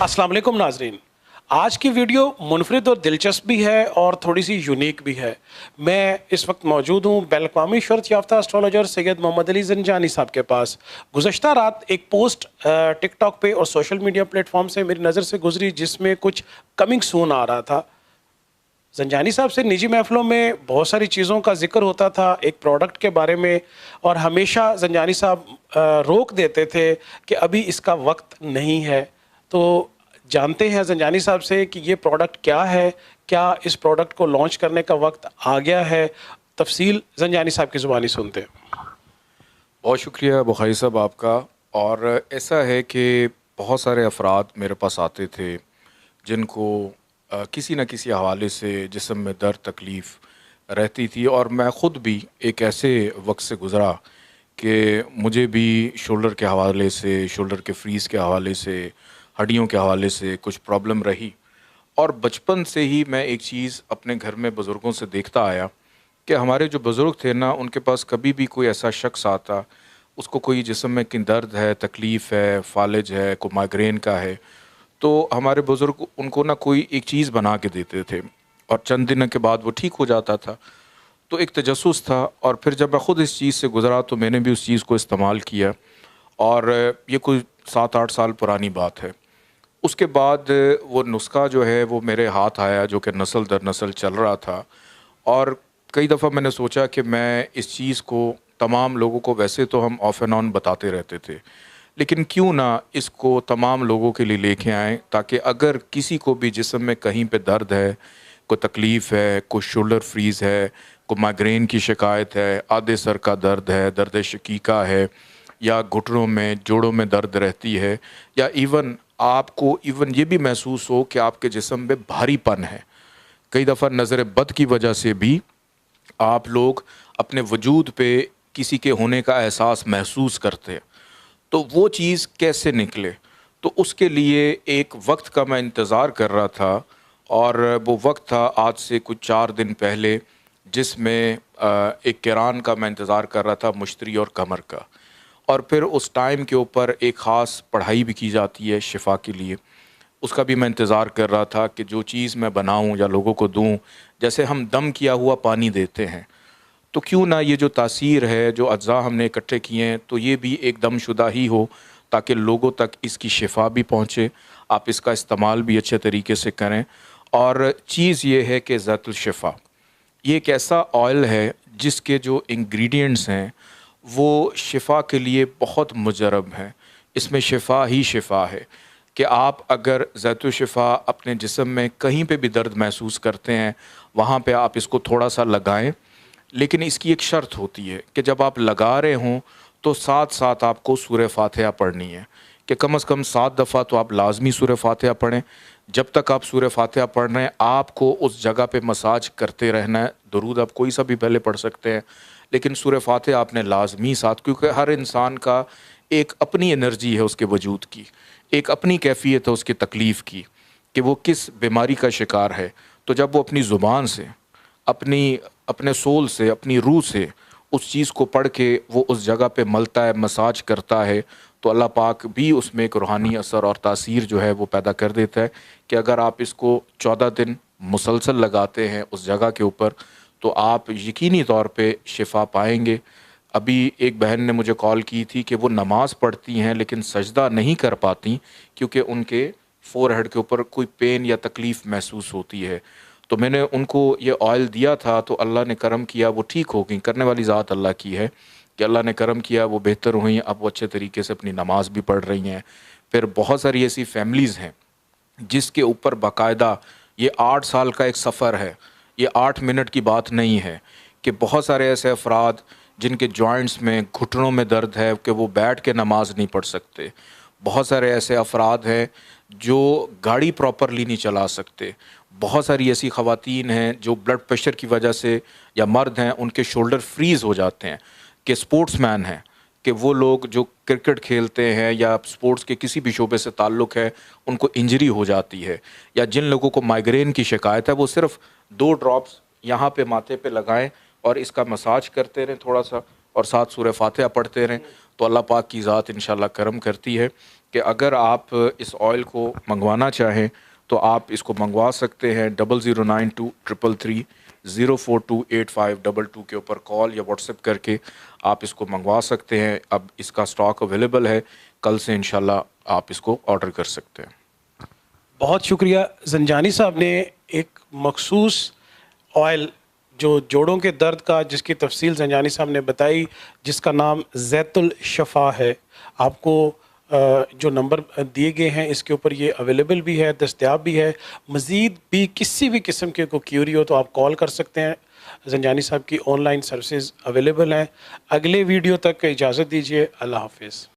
अस्सलाम वालेकुम नाजरीन। आज की वीडियो मुनफरिद और दिलचस्प भी है और थोड़ी सी यूनिक भी है। मैं इस वक्त मौजूद हूँ बैल-अक़वामी शोहरत याफ्ता एस्ट्रोलॉजर सैयद मोहम्मद अली ज़ंजानी साहब के पास। गुज़श्ता रात एक पोस्ट टिकटॉक पे और सोशल मीडिया प्लेटफॉर्म से मेरी नज़र से गुजरी जिसमें कुछ कमिंग सून आ रहा था। ज़ंजानी साहब से निजी महफ़िलों में बहुत सारी चीज़ों का ज़िक्र होता था एक प्रोडक्ट के बारे में, और हमेशा ज़ंजानी साहब रोक देते थे कि अभी इसका वक्त नहीं है। तो जानते हैं ज़ंजानी साहब से कि ये प्रोडक्ट क्या है, क्या इस प्रोडक्ट को लॉन्च करने का वक्त आ गया है। तफसील ज़ंजानी साहब की ज़ुबानी सुनते हैं। बहुत शुक्रिया बुखारी साहब आपका। और ऐसा है कि बहुत सारे अफराद मेरे पास आते थे जिनको किसी न किसी हवाले से जिस्म में दर्द तकलीफ़ रहती थी, और मैं ख़ुद भी एक ऐसे वक्त से गुज़रा कि मुझे भी शोल्डर के हवाले से, शोल्डर के फ्रीज़ के हवाले से, हड्डियों के हवाले से कुछ प्रॉब्लम रही। और बचपन से ही मैं एक चीज़ अपने घर में बुज़ुर्गों से देखता आया कि हमारे जो बुज़ुर्ग थे ना, उनके पास कभी भी कोई ऐसा शख्स आता, उसको कोई जिस्म में कहीं दर्द है, तकलीफ़ है, फालिज है, कोई माइग्रेन का है, तो हमारे बुज़ुर्ग उनको ना कोई एक चीज़ बना के देते थे और चंद दिनों के बाद वो ठीक हो जाता था। तो एक तजस्सुस था, और फिर जब मैं ख़ुद इस चीज़ से गुज़रा तो मैंने भी उस चीज़ को इस्तेमाल किया, और ये कोई 7-8 साल पुरानी बात है। उसके बाद वो नुस्ख़ा जो है वो मेरे हाथ आया, जो कि नस्ल दर नस्ल चल रहा था। और कई दफ़ा मैंने सोचा कि मैं इस चीज़ को तमाम लोगों को, वैसे तो हम ऑफ एंड ऑन बताते रहते थे, लेकिन क्यों ना इसको तमाम लोगों के लिए लेके आएँ, ताकि अगर किसी को भी जिस्म में कहीं पे दर्द है, कोई तकलीफ़ है, कोई शोल्डर फ्रीज़ है, कोई माइग्रेन की शिकायत है, आधे सर का दर्द है, दर्द शकीका है, या घुटनों में, जोड़ों में दर्द रहती है, या आपको ये भी महसूस हो कि आपके जिस्म में भारीपन है। कई दफ़ा नज़र बद की वजह से भी आप लोग अपने वजूद पे किसी के होने का एहसास महसूस करते हैं, तो वो चीज़ कैसे निकले? तो उसके लिए एक वक्त का मैं इंतज़ार कर रहा था, और वो वक्त था आज से कुछ 4 दिन पहले, जिसमें एक किरान का मैं इंतज़ार कर रहा था, मुश्तरी और कमर का। और फिर उस टाइम के ऊपर एक ख़ास पढ़ाई भी की जाती है शिफा के लिए, उसका भी मैं इंतज़ार कर रहा था कि जो चीज़ मैं बनाऊं या लोगों को दूं, जैसे हम दम किया हुआ पानी देते हैं, तो क्यों ना ये जो तासीर है, जो अज्जा हमने इकट्ठे किए हैं, तो ये भी एक दमशुदा ही हो, ताकि लोगों तक इसकी शिफा भी पहुँचे, आप इसका इस्तेमाल भी अच्छे तरीके से करें। और चीज़ ये है कि ज़ैतुल शिफ़ा ये एक ऐसा ऑयल है जिसके जो इंग्रेडिएंट्स हैं वो शिफ़ा के लिए बहुत मुजरब हैं। इसमें शिफ़ा ही शिफ़ा है कि आप अगर ज़ैतुल शिफ़ा अपने जिस्म में कहीं पे भी दर्द महसूस करते हैं, वहाँ पे आप इसको थोड़ा सा लगाएं, लेकिन इसकी एक शर्त होती है कि जब आप लगा रहे हों तो साथ साथ आपको सूरह फातिहा पढ़नी है, कि कम से कम 7 दफ़ा तो आप लाजमी सूरह फातिहा पढ़ें। जब तक आप सूरह फातिहा पढ़ रहे हैं, आपको उस जगह पे मसाज करते रहना है। दुरूद आप कोई सा भी पहले पढ़ सकते हैं, लेकिन सूरह फातिहा आपने लाजमी साथ, क्योंकि हर इंसान का एक अपनी एनर्जी है उसके वजूद की, एक अपनी कैफियत है उसकी तकलीफ़ की, कि वो किस बीमारी का शिकार है। तो जब वो अपनी ज़ुबान से, अपने सोल से, अपनी रूह से उस चीज़ को पढ़ के वो उस जगह पे मलता है, मसाज करता है, तो अल्लाह पाक भी उसमें एक रूहानी असर और तासीर जो है वो पैदा कर देता है, कि अगर आप इसको 14 दिन मुसलसल लगाते हैं उस जगह के ऊपर, तो आप यकीनी तौर पे शिफा पाएंगे। अभी एक बहन ने मुझे कॉल की थी कि वो नमाज़ पढ़ती हैं लेकिन सजदा नहीं कर पाती, क्योंकि उनके फ़ोरहेड के ऊपर कोई पेन या तकलीफ़ महसूस होती है। तो मैंने उनको ये ऑयल दिया था, तो अल्लाह ने करम किया, वो ठीक हो गई। करने वाली ज़ात अल्लाह की है कि अल्लाह ने करम किया, वो बेहतर हुई, अब वो अच्छे तरीके से अपनी नमाज़ भी पढ़ रही हैं। फिर बहुत सारी ऐसी फैमिलीज़ हैं जिसके ऊपर बाकायदा ये 8 साल का एक सफ़र है, ये 8 मिनट की बात नहीं है, कि बहुत सारे ऐसे अफराद जिनके जॉइंट्स में, घुटनों में दर्द है कि वो बैठ के नमाज नहीं पढ़ सकते। बहुत सारे ऐसे अफराद हैं जो गाड़ी प्रॉपरली नहीं चला सकते। बहुत सारी ऐसी ख़वातीन हैं जो ब्लड प्रेशर की वजह से, या मर्द हैं उनके शोल्डर फ्रीज़ हो जाते हैं, कि स्पोर्ट्समैन हैं, कि वो लोग जो क्रिकेट खेलते हैं या स्पोर्ट्स के किसी भी शोबे से ताल्लुक़ है, उनको इंजरी हो जाती है। या जिन लोगों को माइग्रेन की शिकायत है, वो सिर्फ़ 2 ड्रॉप्स यहाँ पे माथे पे लगाएं और इसका मसाज करते रहें थोड़ा सा, और साथ सूरह फातिहा पढ़ते रहें, تو اللہ پاک کی ذات انشاءاللہ کرم کرتی ہے کہ اگر آپ اس آئل کو منگوانا چاہیں تو آپ اس کو منگوا سکتے ہیں 00923330428522 کے اوپر کال یا واٹس ایپ کر کے آپ اس کو منگوا سکتے ہیں. اب اس کا سٹاک اویلیبل ہے, کل سے انشاءاللہ آپ اس کو آرڈر کر سکتے ہیں. بہت شکریہ زنجانی صاحب نے ایک مخصوص آئل جو جوڑوں کے درد کا, جس کی تفصیل زنجانی صاحب نے بتائی, جس کا نام زیت الشفا ہے. آپ کو جو نمبر دیے گئے ہیں اس کے اوپر یہ اویلیبل بھی ہے, دستیاب بھی ہے. مزید بھی کسی بھی قسم کے کوئی کیوری ہو تو آپ کال کر سکتے ہیں. زنجانی صاحب کی آن لائن سروسز اویلیبل ہیں. اگلے ویڈیو تک اجازت دیجیے. اللہ حافظ.